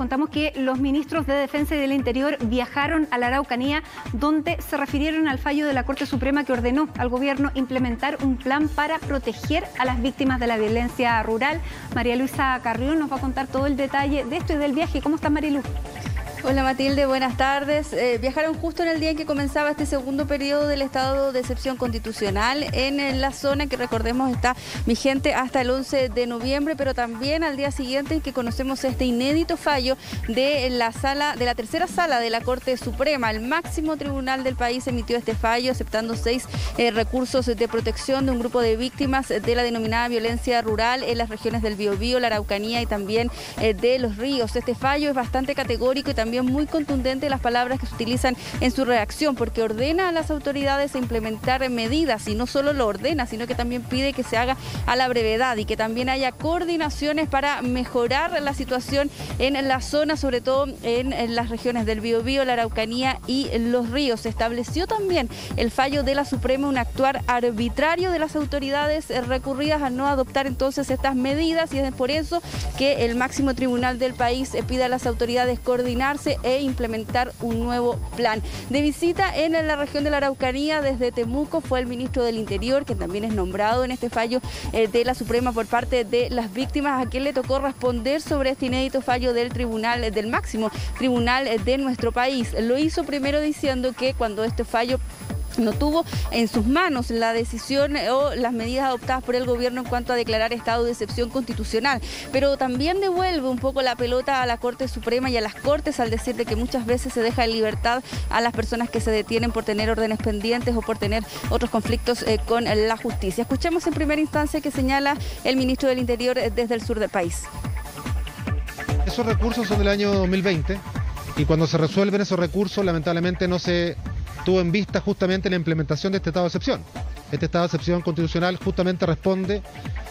contamos que los ministros de Defensa y del Interior viajaron a la Araucanía, donde se refirieron al fallo de la Corte Suprema que ordenó al gobierno implementar un plan para proteger a las víctimas de la violencia rural. María Luisa Carrión nos va a contar todo el detalle de esto y del viaje. ¿Cómo estás, Marilu? Hola Matilde, buenas tardes. Viajaron justo en el día en que comenzaba este segundo periodo del estado de excepción constitucional en la zona que, recordemos, está vigente hasta el 11 de noviembre, pero también al día siguiente en que conocemos este inédito fallo de la tercera sala de la Corte Suprema. El máximo tribunal del país emitió este fallo aceptando 6 recursos de protección de un grupo de víctimas de la denominada violencia rural en las regiones del Biobío, la Araucanía y también de Los Ríos. Este fallo es bastante categórico y también muy contundente las palabras que se utilizan en su redacción, porque ordena a las autoridades a implementar medidas, y no solo lo ordena, sino que también pide que se haga a la brevedad y que también haya coordinaciones para mejorar la situación en la zona, sobre todo en las regiones del Biobío, la Araucanía y Los Ríos. Se estableció también el fallo de la Suprema un actuar arbitrario de las autoridades recurridas a no adoptar entonces estas medidas, y es por eso que el máximo tribunal del país pide a las autoridades coordinarse e implementar un nuevo plan. De visita en la región de la Araucanía desde Temuco fue el ministro del Interior, que también es nombrado en este fallo de la Suprema por parte de las víctimas, a quien le tocó responder sobre este inédito fallo del máximo tribunal de nuestro país. Lo hizo primero diciendo que cuando este fallo no tuvo en sus manos la decisión o las medidas adoptadas por el gobierno en cuanto a declarar estado de excepción constitucional, pero también devuelve un poco la pelota a la Corte Suprema y a las Cortes al decir de que muchas veces se deja en libertad a las personas que se detienen por tener órdenes pendientes o por tener otros conflictos con la justicia. Escuchemos en primera instancia que señala el ministro del Interior desde el sur del país. Esos recursos son del año 2020 y cuando se resuelven esos recursos, lamentablemente no se tuvo en vista justamente la implementación de este estado de excepción. Este estado de excepción constitucional justamente responde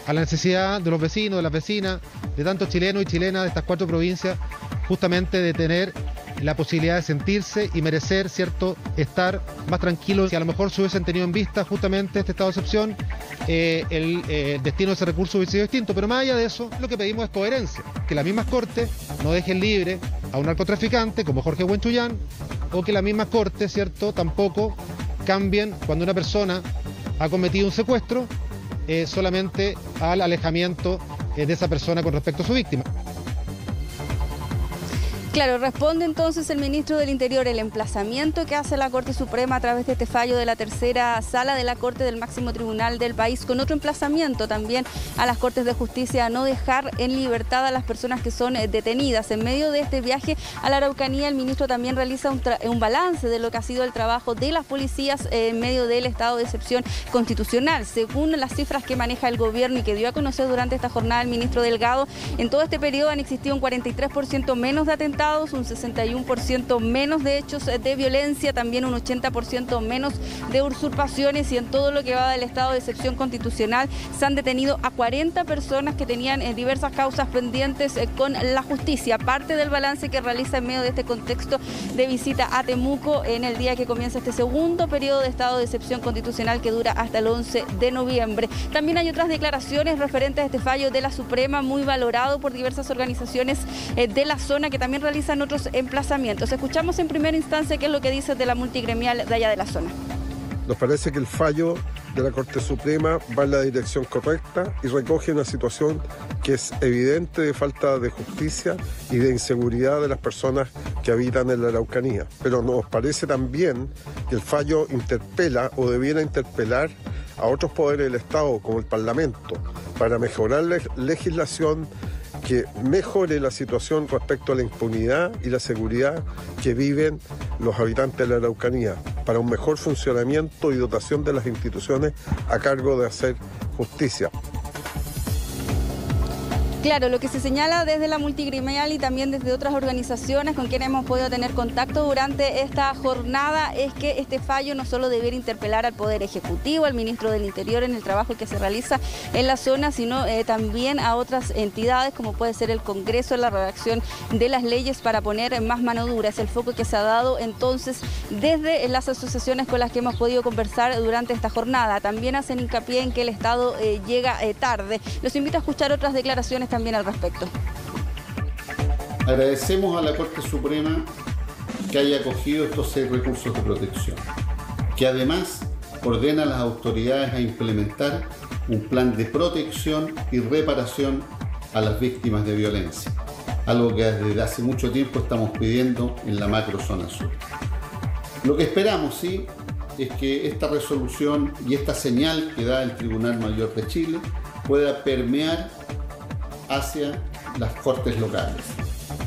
a la necesidad de los vecinos, de las vecinas, de tantos chilenos y chilenas de estas 4 provincias, justamente de tener la posibilidad de sentirse y merecer, ¿cierto?, estar más tranquilos. Si a lo mejor se hubiesen tenido en vista justamente este estado de excepción, el destino de ese recurso hubiese sido distinto. Pero más allá de eso, lo que pedimos es coherencia, que las mismas Cortes no dejen libre a un narcotraficante como Jorge Huenchullán, o que las mismas Cortes, ¿cierto?, tampoco cambien cuando una persona ha cometido un secuestro solamente al alejamiento de esa persona con respecto a su víctima. Claro, responde entonces el ministro del Interior el emplazamiento que hace la Corte Suprema a través de este fallo de la tercera sala de la Corte del máximo tribunal del país, con otro emplazamiento también a las Cortes de Justicia a no dejar en libertad a las personas que son detenidas. En medio de este viaje a la Araucanía, el ministro también realiza un balance de lo que ha sido el trabajo de las policías en medio del estado de excepción constitucional. Según las cifras que maneja el gobierno y que dio a conocer durante esta jornada el ministro Delgado, en todo este periodo han existido un 43% menos de atentados, un 61% menos de hechos de violencia, también un 80% menos de usurpaciones, y en todo lo que va del estado de excepción constitucional se han detenido a 40 personas que tenían diversas causas pendientes con la justicia. Parte del balance que realiza en medio de este contexto de visita a Temuco en el día que comienza este segundo periodo de estado de excepción constitucional que dura hasta el 11 de noviembre. También hay otras declaraciones referentes a este fallo de la Suprema, muy valorado por diversas organizaciones de la zona que también realizan otros emplazamientos. Escuchamos en primera instancia qué es lo que dice de la multigremial de allá de la zona. Nos parece que el fallo de la Corte Suprema va en la dirección correcta y recoge una situación que es evidente de falta de justicia y de inseguridad de las personas que habitan en la Araucanía. Pero nos parece también que el fallo interpela o debiera interpelar a otros poderes del Estado, como el Parlamento, para mejorar la legislación que mejore la situación respecto a la impunidad y la seguridad que viven los habitantes de la Araucanía, para un mejor funcionamiento y dotación de las instituciones a cargo de hacer justicia. Claro, lo que se señala desde la multigremial y también desde otras organizaciones con quienes hemos podido tener contacto durante esta jornada es que este fallo no solo debiera interpelar al Poder Ejecutivo, al Ministro del Interior en el trabajo que se realiza en la zona, sino también a otras entidades como puede ser el Congreso en la redacción de las leyes para poner más mano dura. Es el foco que se ha dado entonces desde las asociaciones con las que hemos podido conversar durante esta jornada. También hacen hincapié en que el Estado llega tarde. Los invito a escuchar otras declaraciones también al respecto. Agradecemos a la Corte Suprema que haya acogido estos 6 recursos de protección, que además ordena a las autoridades a implementar un plan de protección y reparación a las víctimas de violencia, algo que desde hace mucho tiempo estamos pidiendo en la macrozona sur. Lo que esperamos, sí, es que esta resolución y esta señal que da el Tribunal Mayor de Chile pueda permear hacia las cortes locales,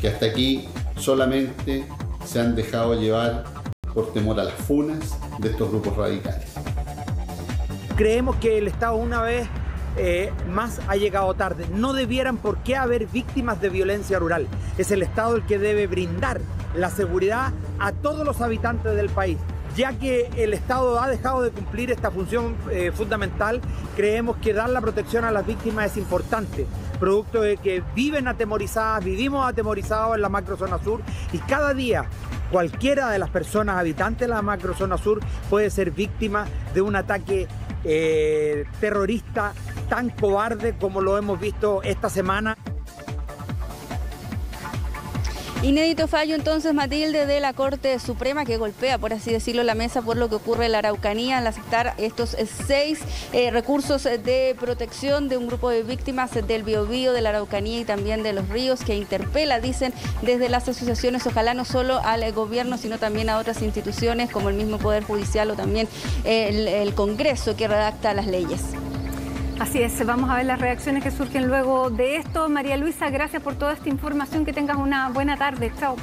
que hasta aquí solamente se han dejado llevar por temor a las funas de estos grupos radicales. Creemos que el Estado una vez más ha llegado tarde. No debieran por qué haber víctimas de violencia rural. Es el Estado el que debe brindar la seguridad a todos los habitantes del país. Ya que el Estado ha dejado de cumplir esta función fundamental, creemos que dar la protección a las víctimas es importante, producto de que vivimos atemorizados en la macrozona sur y cada día cualquiera de las personas habitantes de la macrozona sur puede ser víctima de un ataque terrorista tan cobarde como lo hemos visto esta semana. Inédito fallo entonces, Matilde, de la Corte Suprema que golpea, por así decirlo, la mesa por lo que ocurre en la Araucanía al aceptar estos 6 recursos de protección de un grupo de víctimas del Biobío, de la Araucanía y también de los ríos, que interpela, dicen desde las asociaciones, ojalá no solo al gobierno, sino también a otras instituciones como el mismo Poder Judicial o también el Congreso que redacta las leyes. Así es, vamos a ver las reacciones que surgen luego de esto. María Luisa, gracias por toda esta información, que tengas una buena tarde. Chao.